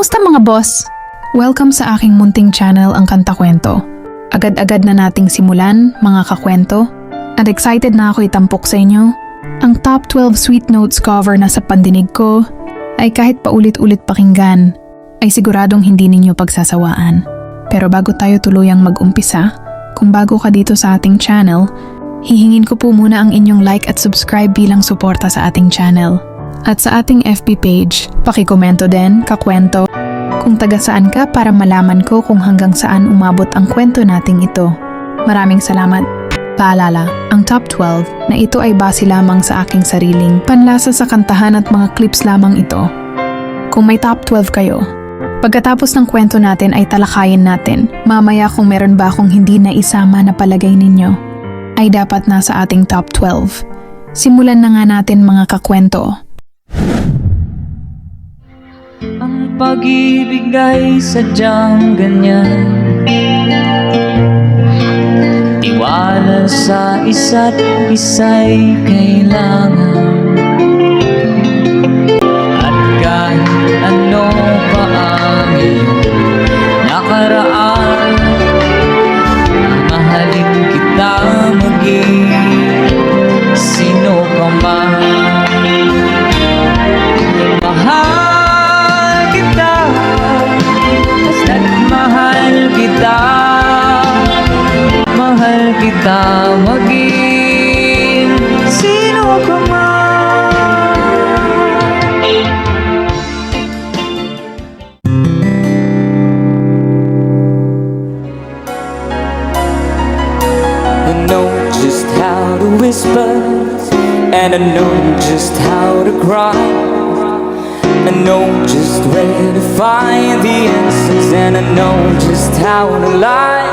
Kamusta mga boss? Welcome sa aking munting channel ang Kanta Kwento. Agad-agad na nating simulan, mga kakwento. At excited na ako itampok sa inyo. Ang top 12 Sweet Notes cover na sa pandinig ko ay kahit paulit-ulit pakinggan, ay siguradong hindi ninyo pagsasawaan. Pero bago tayo tuluyang mag-umpisa, kung bago ka dito sa ating channel, hihingin ko po muna ang inyong like at subscribe bilang suporta sa ating channel. At sa ating FB page, pakikomento din, kakwento, kung taga saan ka para malaman ko kung hanggang saan umabot ang kwento nating ito. Maraming salamat. Paalala, ang top 12 na ito ay base lamang sa aking sariling panlasa sa kantahan at mga clips lamang ito. Kung may top 12 kayo, pagkatapos ng kwento natin ay talakayin natin. Mamaya kung meron ba akong hindi na isama na palagay ninyo, ay dapat nasa ating top 12. Simulan na nga natin mga kakwento. Ang pag-ibig ay sadyang ganyan, tiwala sa isa't isa'y kailangan. At kahit ano pa ang iyong nakaraan, mahalin kita maging sino ka man. Mahal kita, basta't mahal kita. Mahal kita maging sino ka man. I know just how to whisper, and I know just how to cry. I know just where to find the answers, and I know just how to lie.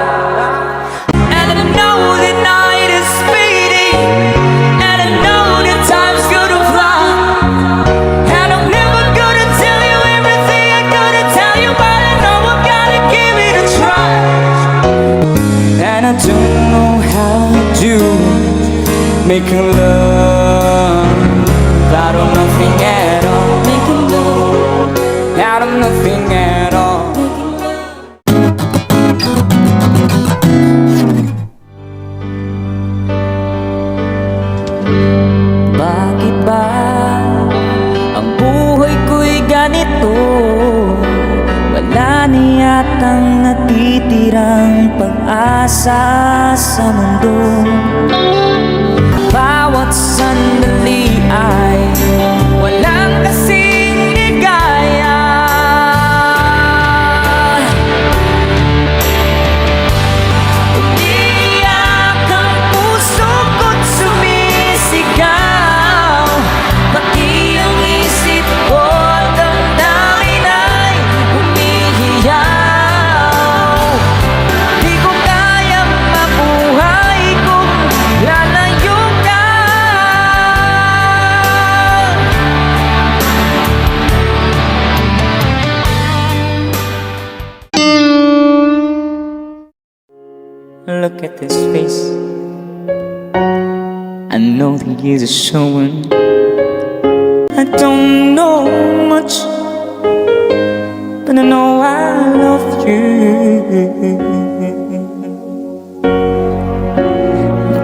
And I know the night is fading, and I know the time's gonna fly. And I'm never gonna tell you everything I gotta tell you, but I know I've gotta give it a try. And I don't know how to make love out of nothing at all. Making love out of nothing at all. Bakit ba ang buhay ko'y ganito? Wala na yatang natitirang pag-asa sa mundo. Bawat sandali ay walang kasing ligaya. Umiiyak ang puso ko't sumisigaw, pati ang isip ko at damdamin ay umiiyaw. Di ko kayang mabuhay kung lalayo ka. Look at this face, I know the years are showing. I don't know much, but I know I love you.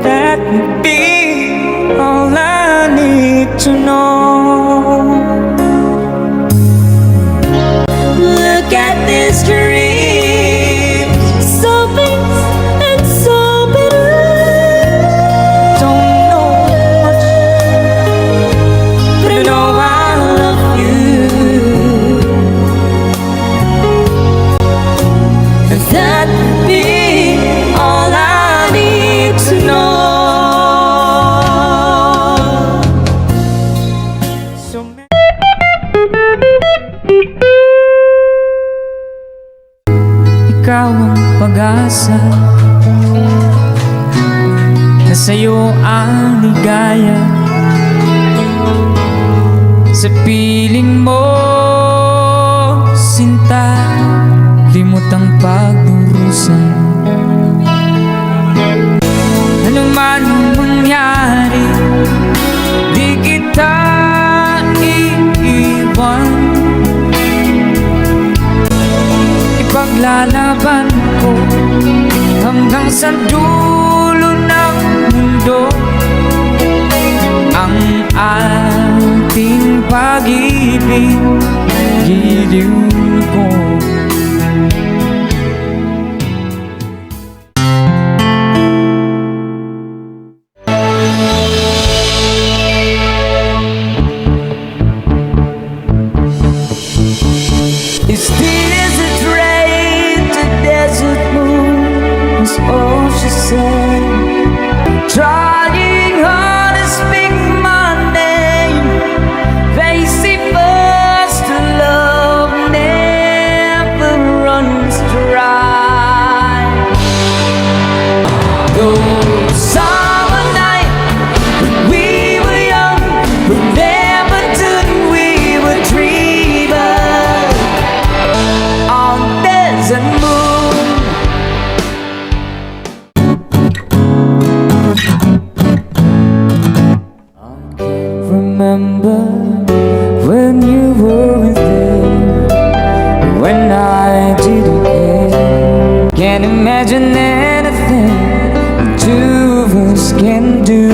That would be all I need to know. Look at this dream, so big and so bitter. Don't know much, but I know I love you. And that would be all I need to know. So ikaw ang pag-asa, na sa'yo ang ligaya. Sa piling mo, sinta, limot ang pagdurusan. Ano man mangyari, di kita iiwan. Ipaglalaban ko hanggang sa dulo ng mundo ang ating pag-ibig, giliw ko. Is this a train to desert moon? Was all she said. Trying hard to speak my name. Facing first to love never runs dry. Those summer nights when we were young, remember till we were dreamers on desert moon. I can't remember when you were there, when I didn't care. Can't imagine anything the two of us can do.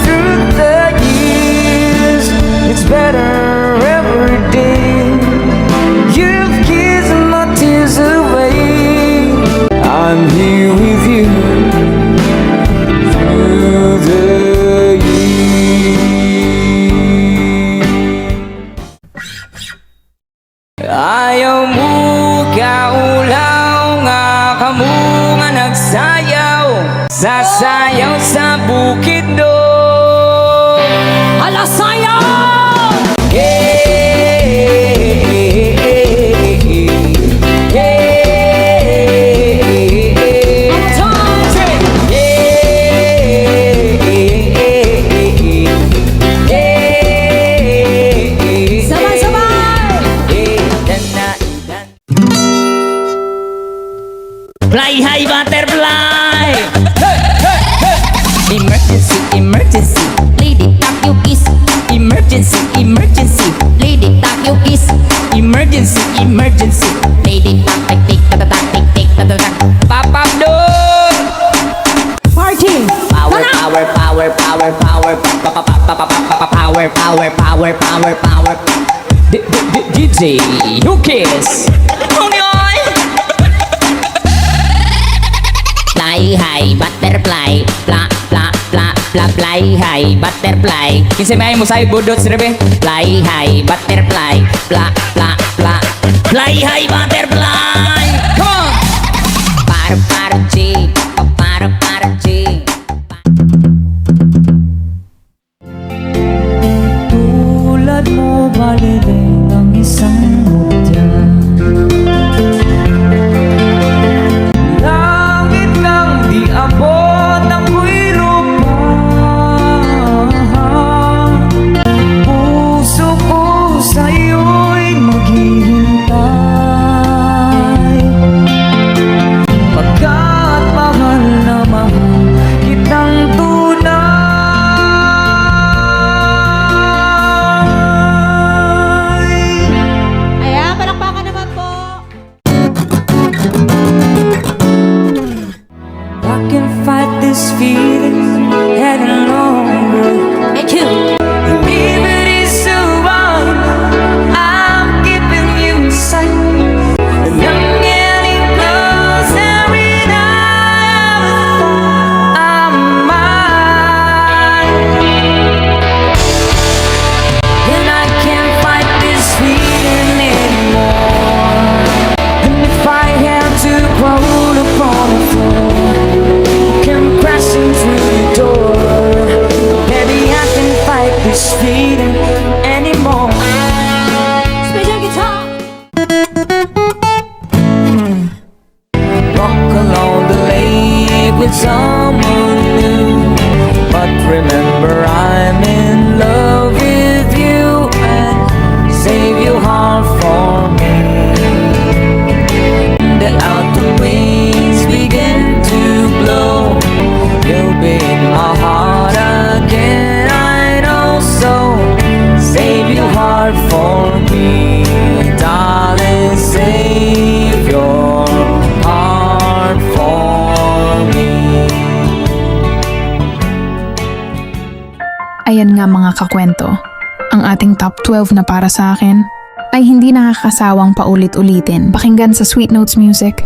Through the years, it's better every day. You've kissed my tears away. I'm here with you through the years. Ayaw mo kaulaw nga kamo nga nagsayaw, sasayaw sa bukid do. Ala sayaw! Fly high butterfly. Emergency, emergency, Lady tak you kiss. emergency, emergency, Lady tak you kiss. emergency, emergency. Lady tak tak tik tak tak tik tik tak tak. Papap doon! Party. Power, power, power, power, power, power, power, power, power, power. DJ Yukis. Fly high butterfly. Fla fla fla fla fly high butterfly. Kinsa may mo say budot sirbe? Fly high butterfly. Fla fla fla. Fly high butterfly. Come on! Para G. Para G. Tulad mo malilim ang isang mutya. Langit ng di abot ako'y lupa. Puso ko sa'yo'y maghihintay. Pagkat mahal na mahal kitang tunay. Ayan, palakpakan naman po. I can fight this feeling any longer. Thank you. And if it is so wrong, I'm keeping you in sight. And I'm getting closer every night. I'm mine. And I can't fight this feeling anymore. And if I have to crawl upon the floor, come crashing through the door, maybe I can fight this feeling anymore. Special guitar. Walk along the lake with someone new, but remember I'm in love with you, and save your heart for me. The autumn winds begin to blow, you'll be in my heart again. I know so. ayan nga mga kakwento, ang ating top 12 na para sa akin ay hindi nakakasawang paulit-ulitin pakinggan sa Sweet Notes Music.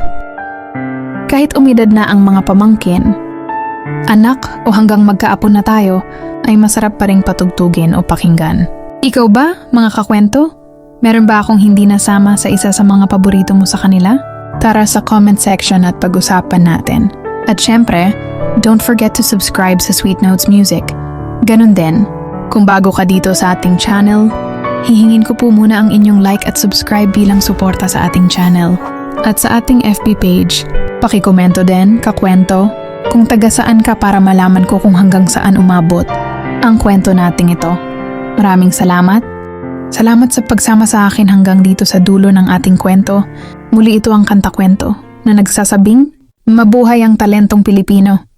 Kahit umidad na ang mga pamangkin, anak o hanggang magkaapo na tayo, ay masarap pa ring patugtugin o pakinggan. Ikaw ba, mga kakwento? Meron ba akong hindi nasama sa isa sa mga paborito mo sa kanila? Tara sa comment section at pag-usapan natin. At syempre, don't forget to subscribe sa Sweet Notes Music. Ganun din, kung bago ka dito sa ating channel, hihingin ko po muna ang inyong like at subscribe bilang suporta sa ating channel. At sa ating FB page, pakikomento din, kakwento, kung taga saan ka para malaman ko kung hanggang saan umabot ang kwento nating ito. Maraming salamat. Salamat sa pagsama sa akin hanggang dito sa dulo ng ating kwento. Muli ito ang Kanta Kwento na nagsasabing, mabuhay ang talentong Pilipino.